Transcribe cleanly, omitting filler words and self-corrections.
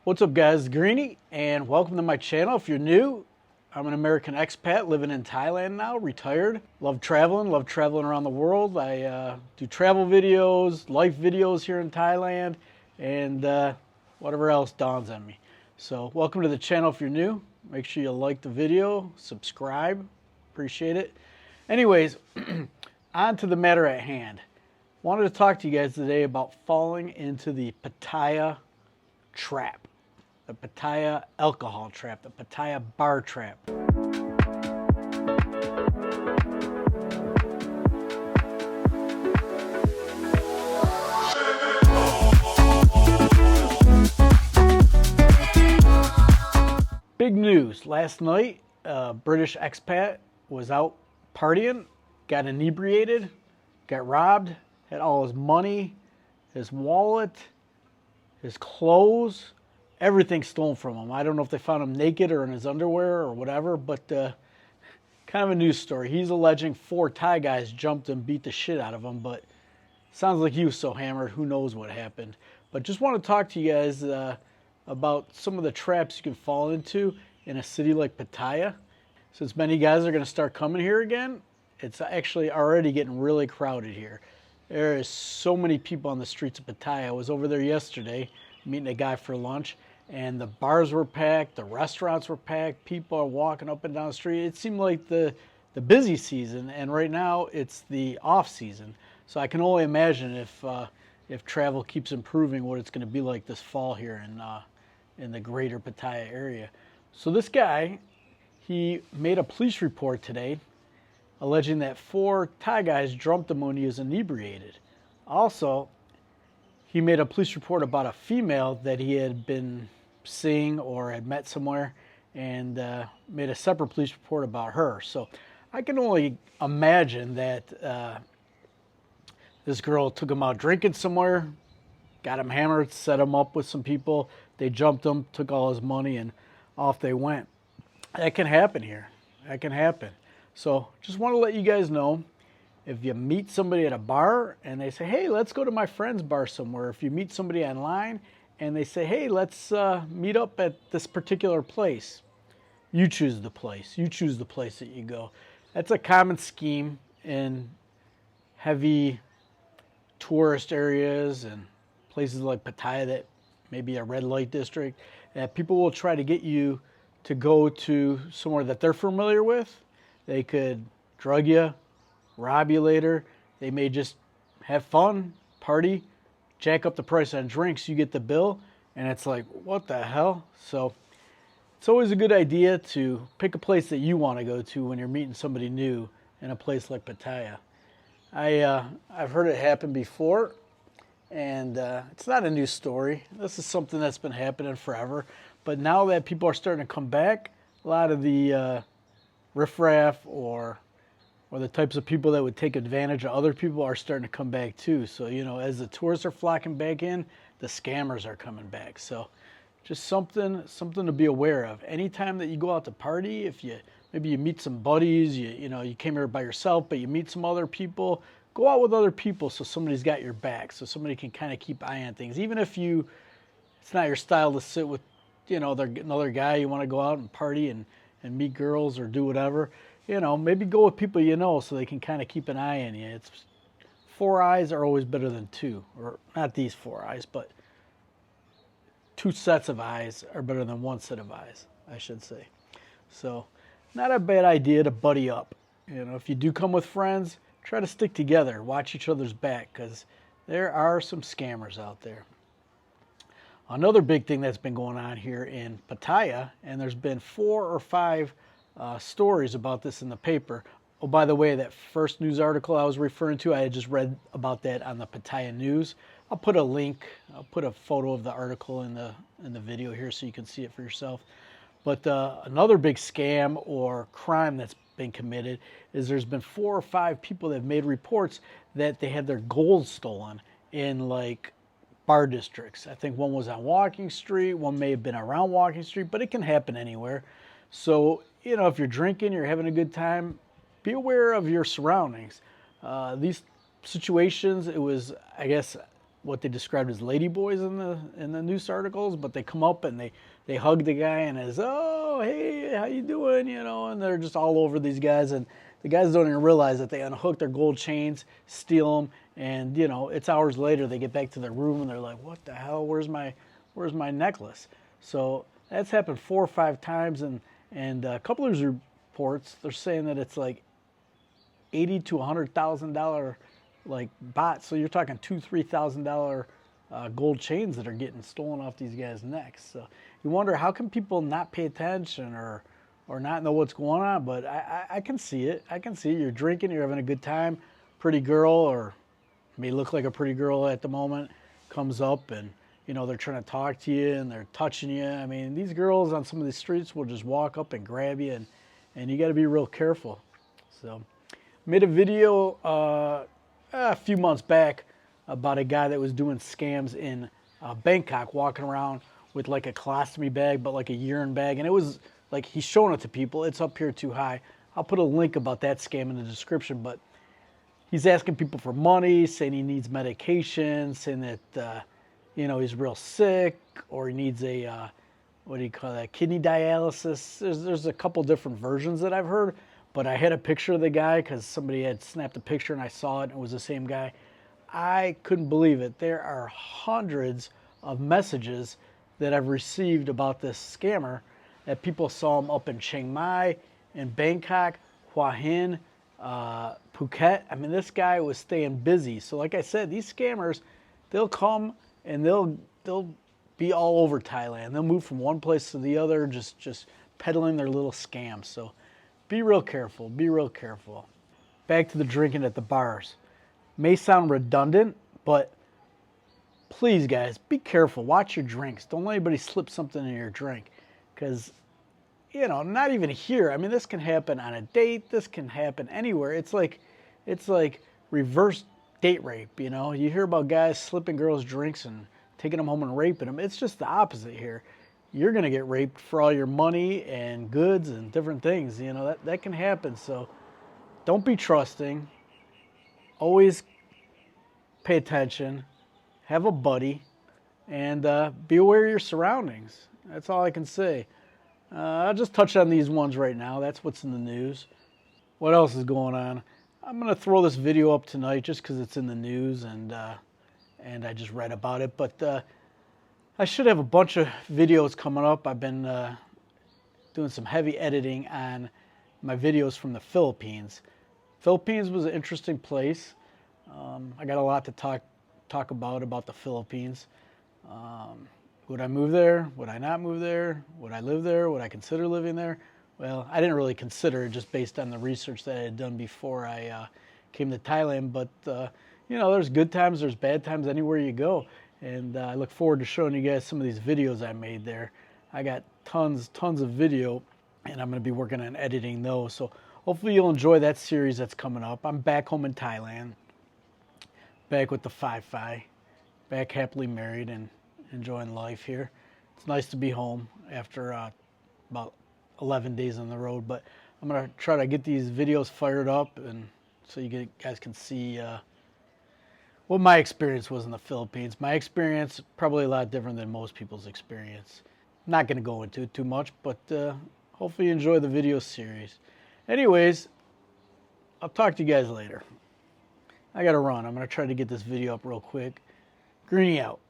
What's up guys, Greeny, and welcome to my channel. If you're new, I'm an American expat living in Thailand now, retired. Love traveling around the world. I do travel videos, life videos here in Thailand, and whatever else dawns on me. So welcome to the channel if you're new. Make sure you like the video, subscribe, appreciate it. Anyways, on to the matter at hand. Wanted to talk to you guys today about falling into the Pattaya trap. The Pattaya alcohol trap, the Pattaya bar trap. Big news. Last night, a British expat was out partying, got inebriated, got robbed, had all his money, his wallet, his clothes, everything stolen from him. I don't know if they found him naked or in his underwear or whatever, but kind of a news story. He's alleging 4 Thai guys jumped and beat the shit out of him, but sounds like he was so hammered, who knows what happened. But just want to talk to you guys about some of the traps you can fall into in a city like Pattaya. Since many guys are going to start coming here again, it's actually already getting really crowded here. There is so many people on the streets of Pattaya. I was over there yesterday meeting a guy for lunch, and the bars were packed, the restaurants were packed, people are walking up and down the street. It seemed like the busy season, and right now it's the off season. So I can only imagine if travel keeps improving, what it's going to be like this fall here in the greater Pattaya area. So this guy, he made a police report today alleging that 4 Thai guys jumped him when he was inebriated. Also, he made a police report about a female that he had been seeing or had met somewhere, and made a separate police report about her. So I can only imagine that this girl took him out drinking somewhere, got him hammered, set him up with some people. They jumped him, took all his money, and off they went. That can happen here. That can happen. So just want to let you guys know, if you meet somebody at a bar and they say, hey, let's go to my friend's bar somewhere. If you meet somebody online and they say, hey, let's meet up at this particular place, you choose the place. You choose the place that you go. That's a common scheme in heavy tourist areas and places like Pattaya that may be a red light district. People will try to get you to go to somewhere that they're familiar with. They could drug you, rob you later. They may just have fun, party, jack up the price on drinks. You get the bill, and it's like, what the hell? So it's always a good idea to pick a place that you want to go to when you're meeting somebody new in a place like Pattaya. I've heard it happen before, and it's not a new story. This is something that's been happening forever. But now that people are starting to come back, a lot of the riffraff or the types of people that would take advantage of other people are starting to come back too. So, you know, as the tourists are flocking back in, the scammers are coming back. So just something to be aware of. Anytime that you go out to party, if maybe you meet some buddies, you came here by yourself, but you meet some other people, go out with other people so somebody's got your back, so somebody can kind of keep eye on things. Even if it's not your style to sit with, another guy, you want to go out and party and meet girls or do whatever, maybe go with people so they can kind of keep an eye on you. It's 4 eyes are always better than 2, or not these 4 eyes, but 2 sets of eyes are better than 1 set of eyes, I should say. So not a bad idea to buddy up. If you do come with friends, try to stick together, watch each other's back, because there are some scammers out there. Another big thing that's been going on here in Pattaya, and there's been 4 or 5 stories about this in the paper. Oh, by the way, that first news article I was referring to, I had just read about that on the Pattaya News. I'll put a link, I'll put a photo of the article in the video here so you can see it for yourself. But another big scam or crime that's been committed is there's been 4 or 5 people that have made reports that they had their gold stolen in like bar districts. I think one was on Walking Street, one may have been around Walking Street, but it can happen anywhere. So, if you're drinking, you're having a good time, be aware of your surroundings. These situations, it was, I guess, what they described as ladyboys in the news articles, but they come up and they hug the guy and is, oh, hey, how you doing, you know, and they're just all over these guys, and the guys don't even realize that they unhook their gold chains, steal them, and you know, it's hours later they get back to their room and they're like, what the hell, where's my necklace? So that's happened 4 or 5 times, and a couple of these reports, they're saying that it's like $80,000 to $100,000 like bots. So you're talking $2,000-3,000 gold chains that are getting stolen off these guys' necks. So you wonder, how can people not pay attention or not know what's going on? But I can see it. I can see it. You're drinking, you're having a good time. Pretty girl, or may look like a pretty girl at the moment, comes up and, you know, they're trying to talk to you and they're touching you. I mean, these girls on some of the streets will just walk up and grab you, and you got to be real careful. So made a video a few months back about a guy that was doing scams in Bangkok, walking around with like a colostomy bag, but like a urine bag. And it was like, he's showing it to people. It's up here too high. I'll put a link about that scam in the description, but he's asking people for money, saying he needs medication, saying that, you know, he's real sick, or he needs a, what do you call that, kidney dialysis. There's a couple different versions that I've heard, but I had a picture of the guy because somebody had snapped a picture and I saw it and it was the same guy. I couldn't believe it. There are hundreds of messages that I've received about this scammer, that people saw him up in Chiang Mai, in Bangkok, Hua Hin, Phuket. I mean, this guy was staying busy. So like I said, these scammers, they'll come and they'll be all over Thailand. They'll move from one place to the other, just peddling their little scams. So be real careful. Be real careful. Back to the drinking at the bars. May sound redundant, but please, guys, be careful. Watch your drinks. Don't let anybody slip something in your drink, because, you know, not even here. I mean, this can happen on a date. This can happen anywhere. It's like reverse date rape. You know, you hear about guys slipping girls' drinks and taking them home and raping them. It's just the opposite here. You're going to get raped for all your money and goods and different things. You know, that can happen. So don't be trusting. Always pay attention. Have a buddy. And be aware of your surroundings. That's all I can say. I'll just touch on these ones right now. That's what's in the news. What else is going on? I'm going to throw this video up tonight just because it's in the news and I just read about it. But I should have a bunch of videos coming up. I've been doing some heavy editing on my videos from the Philippines. Philippines was an interesting place. I got a lot to talk about the Philippines. Would I move there? Would I not move there? Would I live there? Would I consider living there? Well, I didn't really consider it, just based on the research that I had done before I came to Thailand. But, you know, there's good times, there's bad times anywhere you go. And I look forward to showing you guys some of these videos I made there. I got tons of video, and I'm going to be working on editing those. So hopefully you'll enjoy that series that's coming up. I'm back home in Thailand, back with the Fi-Fi, back happily married and enjoying life here. It's nice to be home after about 11 days on the road, but I'm going to try to get these videos fired up, and so you guys can see what my experience was in the Philippines. My experience probably a lot different than most people's experience. I'm not going to go into it too much, but hopefully you enjoy the video series. Anyways, I'll talk to you guys later. I got to run. I'm going to try to get this video up real quick. Greeny out.